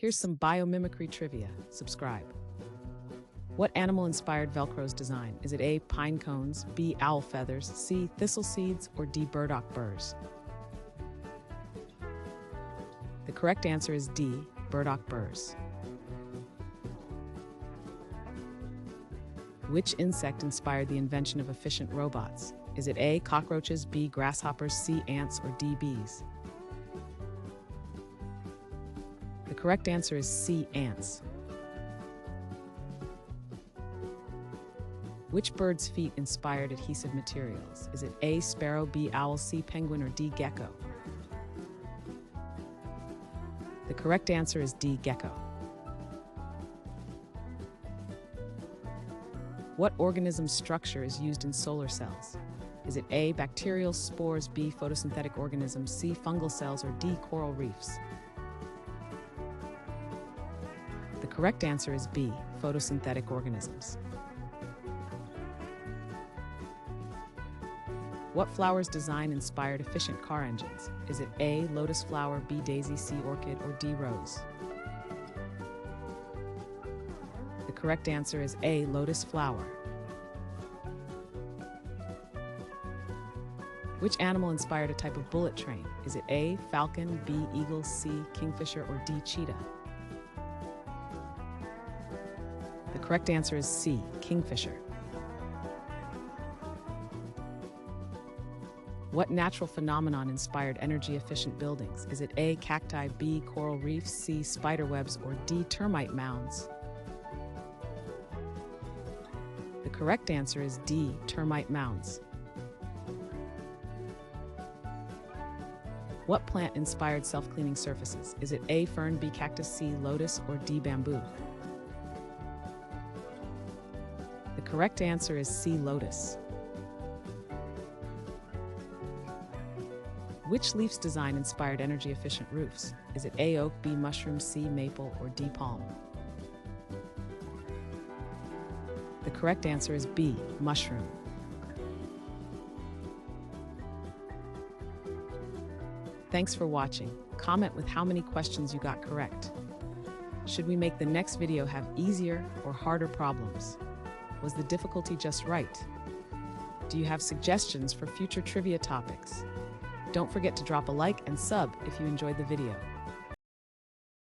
Here's some biomimicry trivia. Subscribe. What animal inspired Velcro's design? Is it A, pine cones, B, owl feathers, C, thistle seeds, or D, burdock burrs? The correct answer is D, burdock burrs. Which insect inspired the invention of efficient robots? Is it A, cockroaches, B, grasshoppers, C, ants, or D, bees? The correct answer is C, ants. Which bird's feet inspired adhesive materials? Is it A, sparrow, B, owl, C, penguin, or D, gecko? The correct answer is D, gecko. What organism structure is used in solar cells? Is it A, bacterial spores, B, photosynthetic organisms, C, fungal cells, or D, coral reefs? The correct answer is B, photosynthetic organisms. What flower's design inspired efficient car engines? Is it A, lotus flower, B, daisy, C, orchid, or D, rose? The correct answer is A, lotus flower. Which animal inspired a type of bullet train? Is it A, falcon, B, eagle, C, kingfisher, or D, cheetah? The correct answer is C, kingfisher. What natural phenomenon inspired energy-efficient buildings? Is it A, cacti, B, coral reefs, C, spider webs, or D, termite mounds? The correct answer is D, termite mounds. What plant inspired self-cleaning surfaces? Is it A, fern, B, cactus, C, lotus, or D, bamboo? The correct answer is C, lotus. Which leaf's design inspired energy-efficient roofs? Is it A, oak, B, mushroom, C, maple, or D, palm? The correct answer is B, mushroom. Thanks for watching. Comment with how many questions you got correct. Should we make the next video have easier or harder problems? Was the difficulty just right? Do you have suggestions for future trivia topics? Don't forget to drop a like and sub if you enjoyed the video.